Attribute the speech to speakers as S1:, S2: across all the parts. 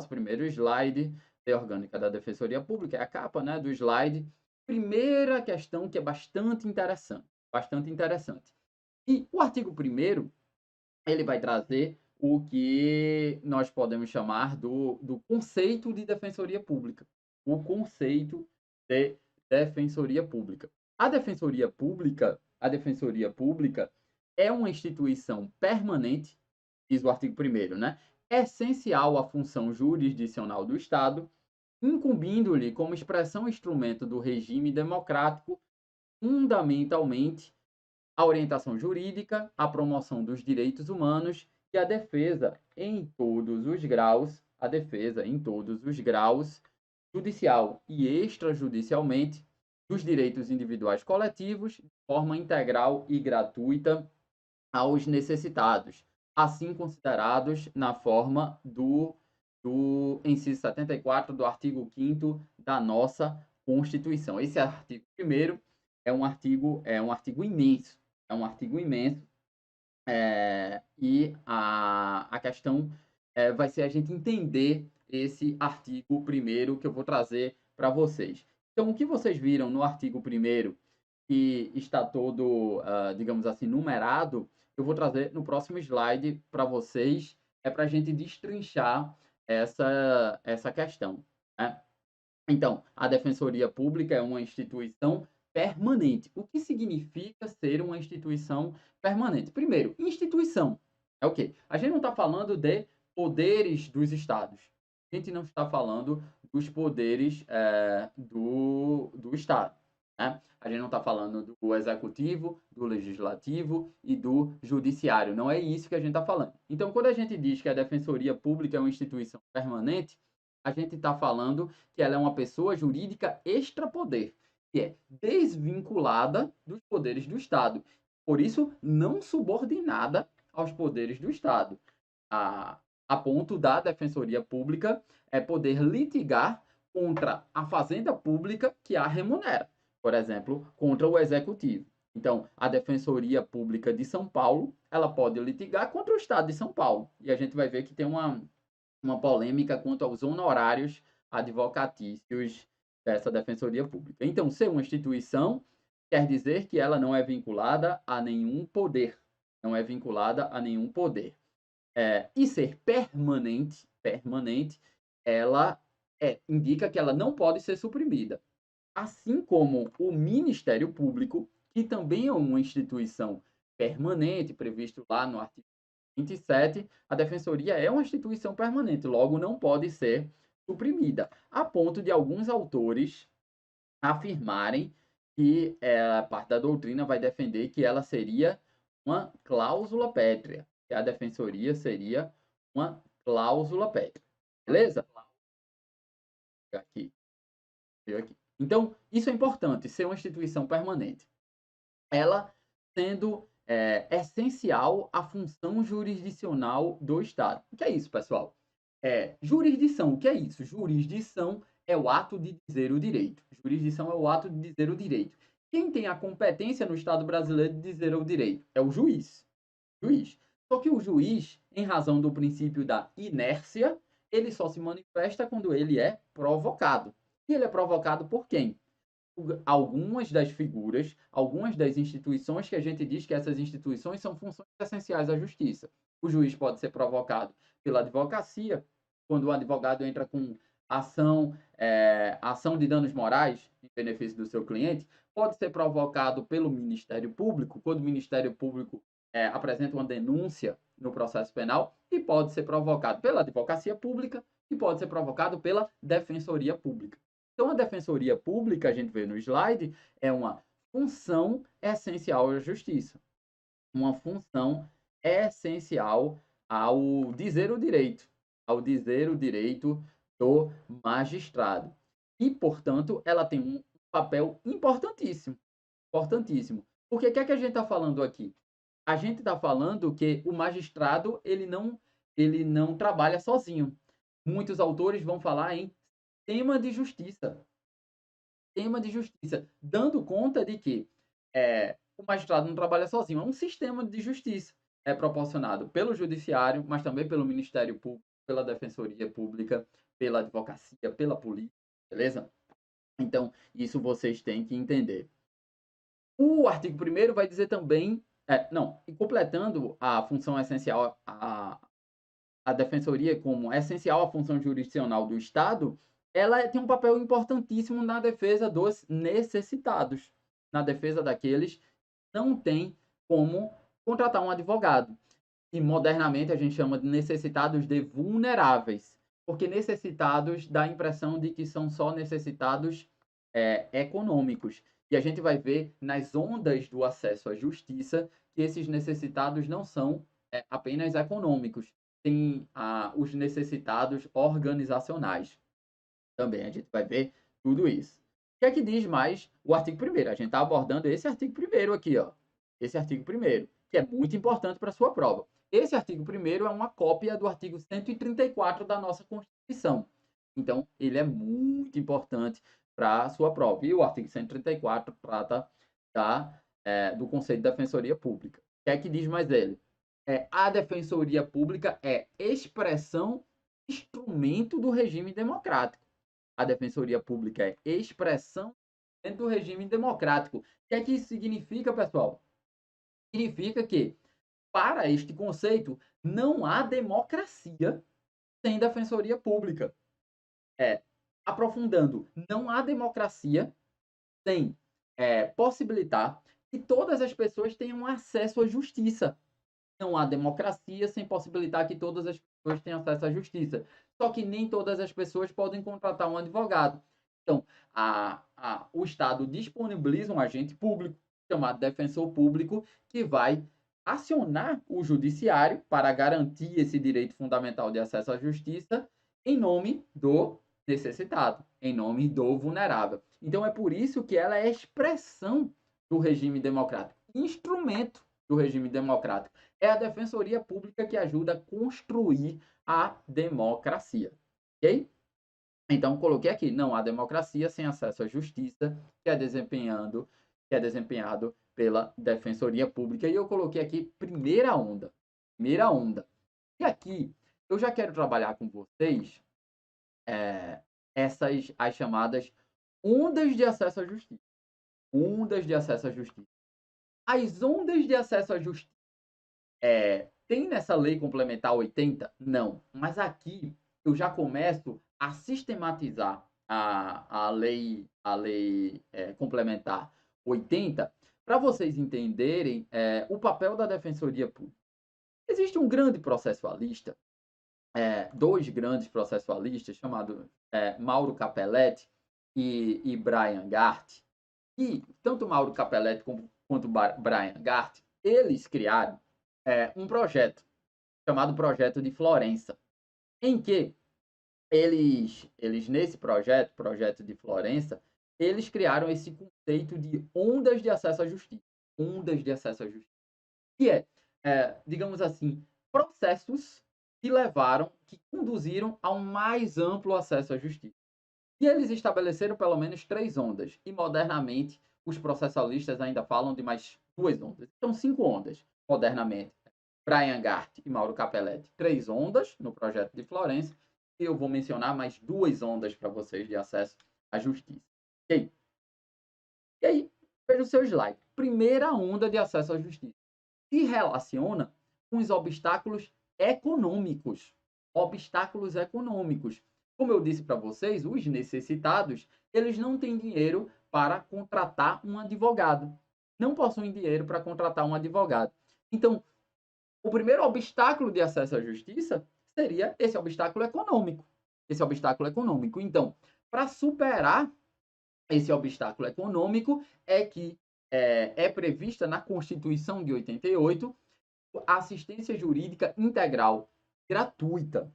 S1: Nosso primeiro slide, Lei Orgânica da Defensoria Pública, é a capa, né, do slide. Primeira questão que é bastante interessante, bastante interessante. E o artigo primeiro ele vai trazer o que nós podemos chamar do conceito de defensoria pública. O conceito de defensoria pública. A defensoria pública é uma instituição permanente, diz o artigo primeiro, né? Essencial à função jurisdicional do Estado, incumbindo-lhe como expressão e instrumento do regime democrático, fundamentalmente a orientação jurídica, a promoção dos direitos humanos e a defesa em todos os graus, judicial e extrajudicialmente, dos direitos individuais coletivos, de forma integral e gratuita aos necessitados, assim considerados na forma do inciso 74 do artigo 5º da nossa Constituição. Esse artigo primeiro é um artigo imenso, é um artigo imenso, e a questão vai ser a gente entender esse artigo primeiro que eu vou trazer para vocês. Então, o que vocês viram no artigo primeiro que está todo, digamos assim, numerado, eu vou trazer no próximo slide para vocês, para a gente destrinchar essa questão, né? Então, a Defensoria Pública é uma instituição permanente. O que significa ser uma instituição permanente? Primeiro, instituição é o quê? A gente não está falando de poderes dos estados. A gente não está falando dos poderes do Estado. Né? A gente não está falando do executivo, do legislativo e do judiciário. Não é isso que a gente está falando. Então, quando a gente diz que a Defensoria Pública é uma instituição permanente, a gente está falando que ela é uma pessoa jurídica extrapoder, que é desvinculada dos poderes do Estado. Por isso, não subordinada aos poderes do Estado. A, a ponto da Defensoria Pública poder litigar contra a Fazenda Pública que a remunera, por exemplo, contra o Executivo. Então, a Defensoria Pública de São Paulo, ela pode litigar contra o Estado de São Paulo. E a gente vai ver que tem uma polêmica quanto aos honorários advocatícios dessa Defensoria Pública. Então, ser uma instituição quer dizer que ela não é vinculada a nenhum poder, não é vinculada a nenhum poder. E ser permanente, ela indica que ela não pode ser suprimida. Assim como o Ministério Público, que também é uma instituição permanente, previsto lá no artigo 27, a defensoria é uma instituição permanente, logo não pode ser suprimida, a ponto de alguns autores afirmarem que a parte da doutrina vai defender que ela seria uma cláusula pétrea, que a defensoria seria uma cláusula pétrea. Beleza? Aqui, aqui. Então, isso é importante, ser uma instituição permanente. Ela sendo essencial à função jurisdicional do Estado. O que é isso, pessoal? Jurisdição, o que é isso? Jurisdição é o ato de dizer o direito. Jurisdição é o ato de dizer o direito. Quem tem a competência no Estado brasileiro de dizer o direito? É o juiz. Juiz. Só que o juiz, em razão do princípio da inércia, ele só se manifesta quando ele é provocado. E ele é provocado por quem? Algumas das figuras, algumas das instituições que a gente diz que essas instituições são funções essenciais à justiça. O juiz pode ser provocado pela advocacia, quando o advogado entra com ação de danos morais em benefício do seu cliente, pode ser provocado pelo Ministério Público, quando o Ministério Público apresenta uma denúncia no processo penal, e pode ser provocado pela advocacia pública, e pode ser provocado pela defensoria pública. Então, a defensoria pública, a gente vê no slide, é uma função essencial à justiça. Uma função essencial ao dizer o direito do magistrado. E, portanto, ela tem um papel importantíssimo. Importantíssimo. Porque o que é que a gente está falando aqui? A gente está falando que o magistrado ele não trabalha sozinho. Muitos autores vão falar em sistema de justiça, dando conta de que o magistrado não trabalha sozinho, é um sistema de justiça proporcionado pelo judiciário, mas também pelo Ministério Público, pela defensoria pública, pela advocacia, pela polícia, beleza? Então, isso vocês têm que entender. O artigo 1º vai dizer também, não, e completando a função essencial, a defensoria como essencial à função jurisdicional do Estado, ela tem um papel importantíssimo na defesa dos necessitados, na defesa daqueles que não têm como contratar um advogado. E modernamente a gente chama de necessitados de vulneráveis, porque necessitados dá a impressão de que são só necessitados econômicos. E a gente vai ver nas ondas do acesso à justiça que esses necessitados não são apenas econômicos, tem os necessitados organizacionais. Também a gente vai ver tudo isso. O que é que diz mais o artigo 1º? A gente está abordando esse artigo 1º aqui, ó. Esse artigo 1º, que é muito importante para a sua prova. Esse artigo 1º é uma cópia do artigo 134 da nossa Constituição. Então, ele é muito importante para a sua prova. E o artigo 134 trata do conceito de defensoria pública. O que é que diz mais ele? A defensoria pública é expressão, instrumento do regime democrático. A defensoria pública é expressão do regime democrático. O que é que isso significa, pessoal? Significa que, para este conceito, não há democracia sem defensoria pública. Aprofundando, não há democracia sem possibilitar que todas as pessoas tenham acesso à justiça. Não há democracia sem possibilitar que todas as pessoas tenham acesso à justiça. Só que nem todas as pessoas podem contratar um advogado. Então, o Estado disponibiliza um agente público, chamado defensor público, que vai acionar o judiciário para garantir esse direito fundamental de acesso à justiça em nome do necessitado, em nome do vulnerável. Então, é por isso que ela é expressão do regime democrático, instrumento do regime democrático. É a defensoria pública que ajuda a construir a democracia. Ok? Então, coloquei aqui, não há democracia sem acesso à justiça, que é desempenhado pela defensoria pública. E eu coloquei aqui primeira onda. Primeira onda. E aqui, eu já quero trabalhar com vocês as chamadas ondas de acesso à justiça. Ondas de acesso à justiça. As ondas de acesso à justiça tem nessa lei complementar 80? Não. Mas aqui eu já começo a sistematizar a lei complementar 80 para vocês entenderem o papel da defensoria pública. Existe um grande processualista, dois grandes processualistas, chamados Mauro Capelletti e Brian Gart, e tanto Mauro Capelletti quanto Brian Gart, eles criaram um projeto chamado Projeto de Florença, em que eles nesse projeto de Florença, eles criaram esse conceito de ondas de acesso à justiça. Ondas de acesso à justiça. Que digamos assim, processos que conduziram a um mais amplo acesso à justiça. E eles estabeleceram pelo menos 3 ondas. E modernamente, os processualistas ainda falam de mais 2 ondas. Então, 5 ondas, modernamente. Brian Gart e Mauro Capelletti, 3 ondas no projeto de Florença. E eu vou mencionar mais 2 ondas para vocês de acesso à justiça. Ok? E aí, veja o seu slide. Primeira onda de acesso à justiça se relaciona com os obstáculos econômicos. Obstáculos econômicos. Como eu disse para vocês, os necessitados, eles não têm dinheiro para contratar um advogado. Não possuem dinheiro para contratar um advogado. Então, o primeiro obstáculo de acesso à justiça seria esse obstáculo econômico. Esse obstáculo econômico. Então, para superar esse obstáculo econômico, é que é prevista na Constituição de 88 a assistência jurídica integral gratuita.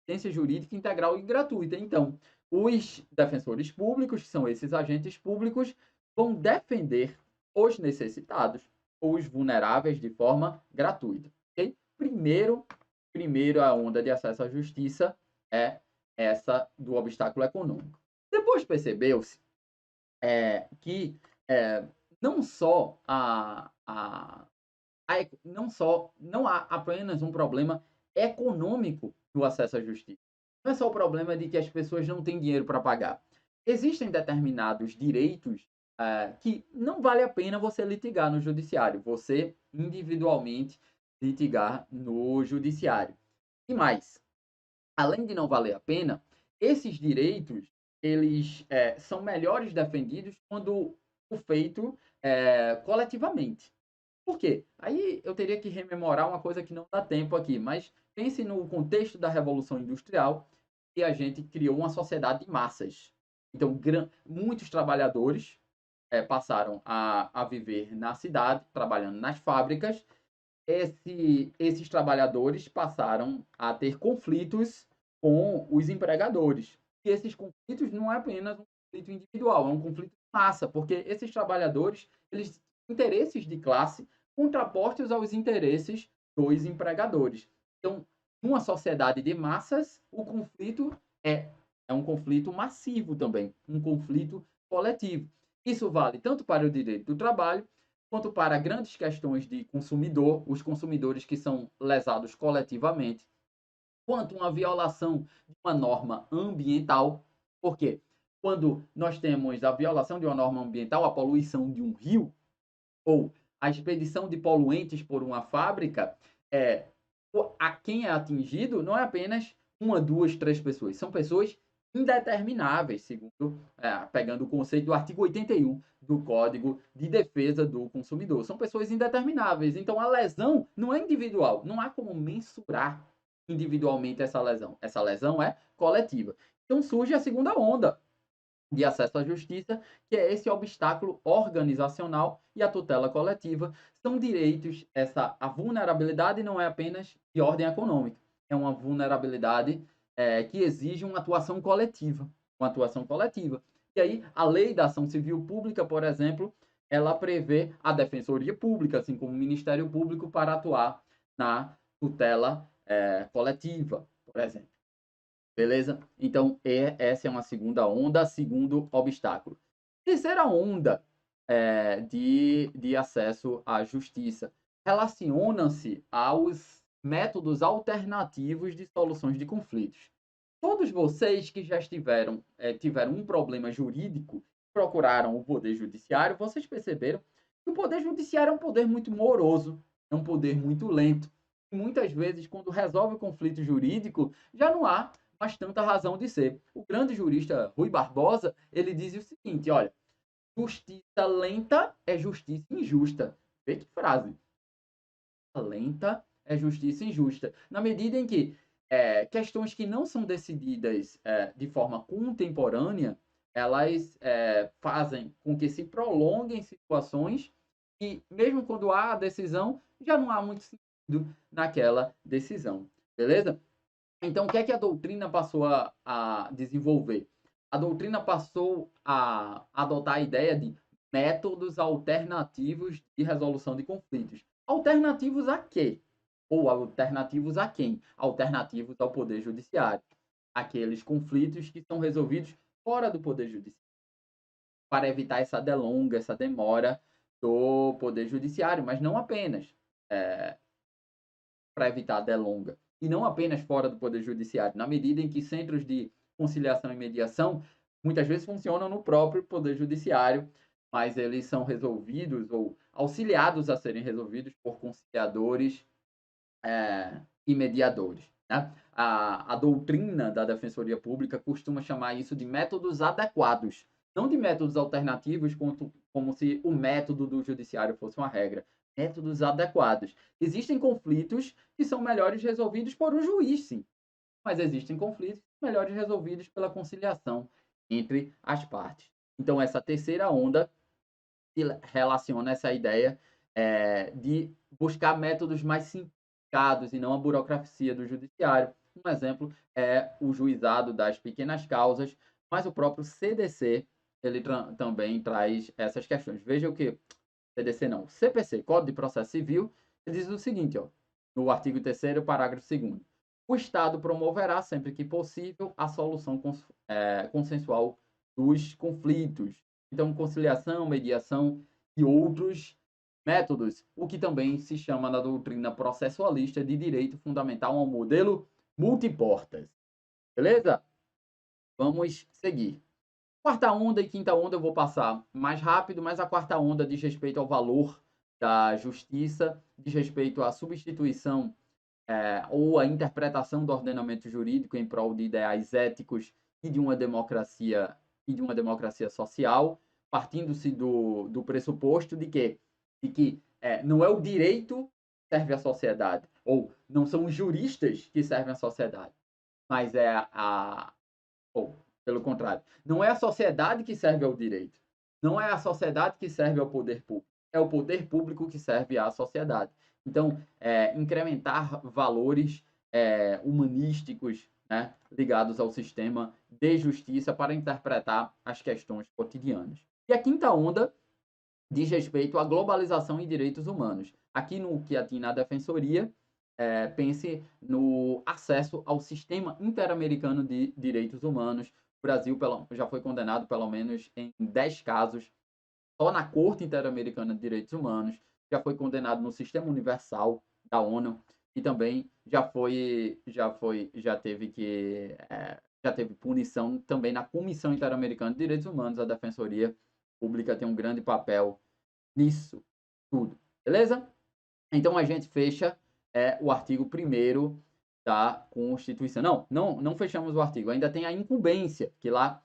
S1: Assistência jurídica integral e gratuita. Então, os defensores públicos, que são esses agentes públicos, vão defender os necessitados ou os vulneráveis de forma gratuita. Okay? Primeiro, a onda de acesso à justiça é essa do obstáculo econômico. Depois percebeu-se que não só não há apenas um problema econômico no acesso à justiça. Não é só o problema de que as pessoas não têm dinheiro para pagar. Existem determinados direitos que não vale a pena você litigar no judiciário, você individualmente litigar no judiciário. E mais, além de não valer a pena, esses direitos eles são melhores defendidos quando o feito coletivamente. Por quê? Aí eu teria que rememorar uma coisa que não dá tempo aqui, mas pense no contexto da Revolução Industrial e a gente criou uma sociedade de massas. Então, muitos trabalhadores passaram a viver na cidade, trabalhando nas fábricas. Esses trabalhadores passaram a ter conflitos com os empregadores. E esses conflitos não é apenas um conflito individual, é um conflito de massa, porque esses trabalhadores, eles têm interesses de classe contrapostos aos interesses dos empregadores. Então, numa sociedade de massas, o conflito é um conflito massivo também, um conflito coletivo. Isso vale tanto para o direito do trabalho, quanto para grandes questões de consumidor, os consumidores que são lesados coletivamente, quanto uma violação de uma norma ambiental. Por quê? Quando nós temos a violação de uma norma ambiental, a poluição de um rio, ou a expedição de poluentes por uma fábrica, a quem é atingido não é apenas uma, duas, três pessoas, são pessoas indetermináveis, segundo pegando o conceito do artigo 81 do Código de Defesa do Consumidor. São pessoas indetermináveis. Então, a lesão não é individual. Não há como mensurar individualmente essa lesão. Essa lesão é coletiva. Então, surge a segunda onda de acesso à justiça, que é esse obstáculo organizacional e a tutela coletiva. São direitos, a vulnerabilidade não é apenas de ordem econômica, é uma vulnerabilidade que exige uma atuação coletiva. Uma atuação coletiva. E aí, a lei da ação civil pública, por exemplo, ela prevê a defensoria pública, assim como o Ministério Público, para atuar na tutela coletiva, por exemplo. Beleza? Então, essa é uma segunda onda, segundo obstáculo. Terceira onda de acesso à justiça relaciona-se aos métodos alternativos de soluções de conflitos. Todos vocês que já tiveram um problema jurídico, procuraram o Poder Judiciário, vocês perceberam que o Poder Judiciário é um poder muito moroso, é um poder muito lento. E muitas vezes, quando resolve o conflito jurídico, já não há mais tanta razão de ser. O grande jurista Rui Barbosa, ele diz o seguinte, olha, justiça lenta é justiça injusta. Vê que frase. Lenta é justiça injusta. Na medida em que questões que não são decididas de forma contemporânea, elas fazem com que se prolonguem situações e, mesmo quando há a decisão, já não há muito sentido naquela decisão. Beleza? Então, o que é que a doutrina passou a desenvolver? A doutrina passou a adotar a ideia de métodos alternativos de resolução de conflitos. Alternativos a quê? Ou alternativos a quem? Alternativos ao Poder Judiciário. Aqueles conflitos que são resolvidos fora do Poder Judiciário. Para evitar essa delonga, essa demora do Poder Judiciário, mas não apenas para evitar a delonga. E não apenas fora do Poder Judiciário, na medida em que centros de conciliação e mediação muitas vezes funcionam no próprio Poder Judiciário, mas eles são resolvidos ou auxiliados a serem resolvidos por conciliadores e mediadores. Né? A doutrina da Defensoria Pública costuma chamar isso de métodos adequados, não de métodos alternativos, como se o método do judiciário fosse uma regra. Métodos adequados. Existem conflitos que são melhores resolvidos por um juiz, sim, mas existem conflitos melhores resolvidos pela conciliação entre as partes. Então, essa terceira onda relaciona essa ideia de buscar métodos mais simplificados e não a burocracia do judiciário. Um exemplo é o juizado das pequenas causas, mas o próprio CDC ele também traz essas questões. Veja o que CDC não, CPC, Código de Processo Civil, ele diz o seguinte, ó, no artigo 3º, parágrafo 2º. O Estado promoverá, sempre que possível, a solução consensual dos conflitos. Então, conciliação, mediação e outros métodos, o que também se chama na doutrina processualista de direito fundamental ao modelo multiportas. Beleza? Vamos seguir. Quarta onda e quinta onda eu vou passar mais rápido, mas a quarta onda diz respeito ao valor da justiça, diz respeito à substituição ou à interpretação do ordenamento jurídico em prol de ideais éticos e de uma democracia social, partindo-se do pressuposto de que não é o direito que serve à sociedade, ou não são os juristas que servem à sociedade, mas ou, pelo contrário, não é a sociedade que serve ao direito. Não é a sociedade que serve ao poder público. É o poder público que serve à sociedade. Então, incrementar valores humanísticos, né, ligados ao sistema de justiça para interpretar as questões cotidianas. E a quinta onda diz respeito à globalização e direitos humanos. Aqui no que atina a defensoria, pense no acesso ao sistema interamericano de direitos humanos. O Brasil já foi condenado pelo menos em 10 casos, só na Corte Interamericana de Direitos Humanos, já foi condenado no Sistema Universal da ONU e também já teve punição também na Comissão Interamericana de Direitos Humanos. A Defensoria Pública tem um grande papel nisso tudo, beleza? Então a gente fecha o artigo 1º da Constituição. Não fechamos o artigo, ainda tem a incumbência, que lá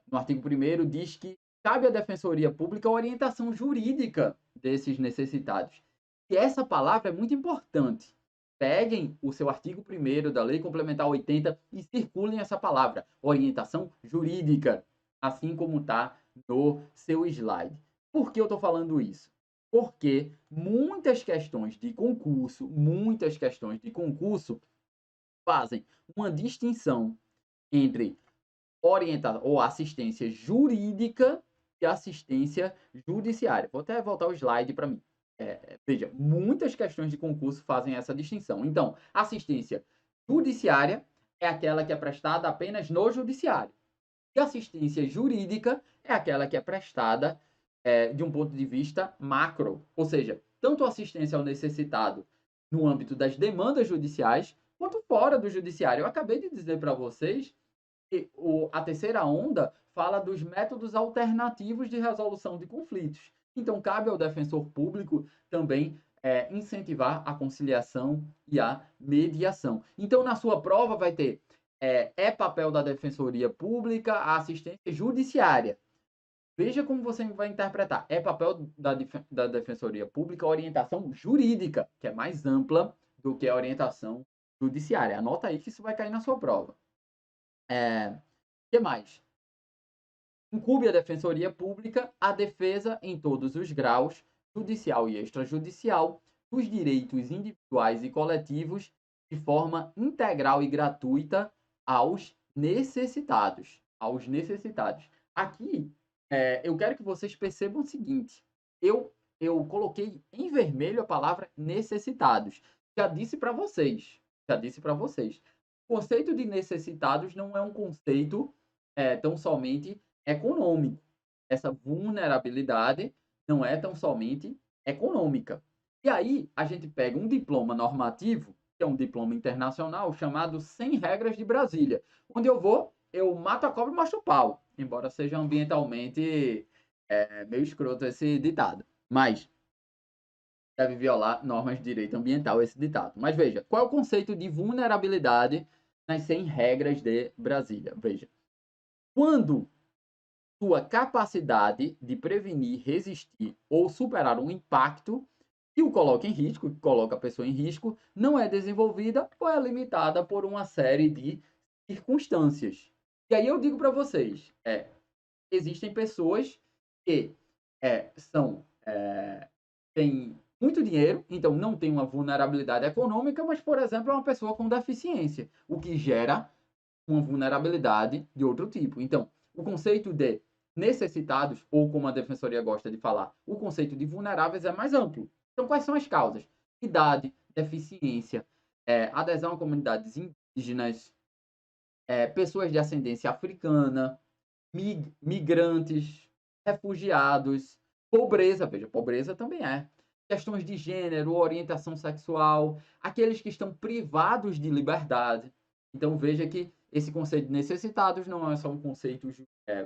S1: no artigo 1º diz que cabe à Defensoria Pública a orientação jurídica desses necessitados. E essa palavra é muito importante. Peguem o seu artigo 1º da Lei Complementar 80 e circulem essa palavra, orientação jurídica, assim como está no seu slide. Por que eu estou falando isso? Porque muitas questões de concurso fazem uma distinção entre orientação ou assistência jurídica e assistência judiciária. Vou até voltar o slide para mim. Veja, muitas questões de concurso fazem essa distinção. Então, assistência judiciária é aquela que é prestada apenas no judiciário. E assistência jurídica é aquela que é prestada de um ponto de vista macro, ou seja, tanto assistência ao necessitado no âmbito das demandas judiciais, quanto fora do judiciário. Eu acabei de dizer para vocês que a terceira onda fala dos métodos alternativos de resolução de conflitos. Então, cabe ao defensor público também incentivar a conciliação e a mediação. Então, na sua prova vai ter papel da Defensoria Pública a assistência judiciária. Veja como você vai interpretar. É papel da Defensoria Pública a orientação jurídica, que é mais ampla do que a orientação judiciária. Anota aí que isso vai cair na sua prova. Que mais? Incumbe a Defensoria Pública a defesa em todos os graus, judicial e extrajudicial, dos direitos individuais e coletivos de forma integral e gratuita aos necessitados. Aqui, eu quero que vocês percebam o seguinte: eu coloquei em vermelho a palavra necessitados. Já disse para vocês. O conceito de necessitados não é um conceito tão somente econômico. Essa vulnerabilidade não é tão somente econômica. E aí, a gente pega um diploma normativo, que é um diploma internacional, chamado 100 Regras de Brasília, onde eu mato a cobra e mostro o pau, embora seja ambientalmente meio escroto esse ditado. Mas deve violar normas de direito ambiental esse ditado. Mas veja, qual é o conceito de vulnerabilidade nas 100 regras de Brasília? Veja, quando sua capacidade de prevenir, resistir ou superar um impacto que o coloca em risco, que coloca a pessoa em risco, não é desenvolvida ou é limitada por uma série de circunstâncias. E aí eu digo para vocês, existem pessoas que têm muito dinheiro, então não tem uma vulnerabilidade econômica, mas, por exemplo, é uma pessoa com deficiência, o que gera uma vulnerabilidade de outro tipo. Então, o conceito de necessitados, ou como a Defensoria gosta de falar, o conceito de vulneráveis é mais amplo. Então, quais são as causas? Idade, deficiência, adesão a comunidades indígenas, pessoas de ascendência africana, migrantes, refugiados, pobreza. Veja, pobreza também questões de gênero, orientação sexual, aqueles que estão privados de liberdade. Então veja que esse conceito de necessitados não é só um conceito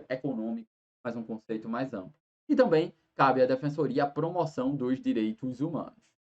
S1: econômico, mas um conceito mais amplo. E também cabe à Defensoria a promoção dos direitos humanos.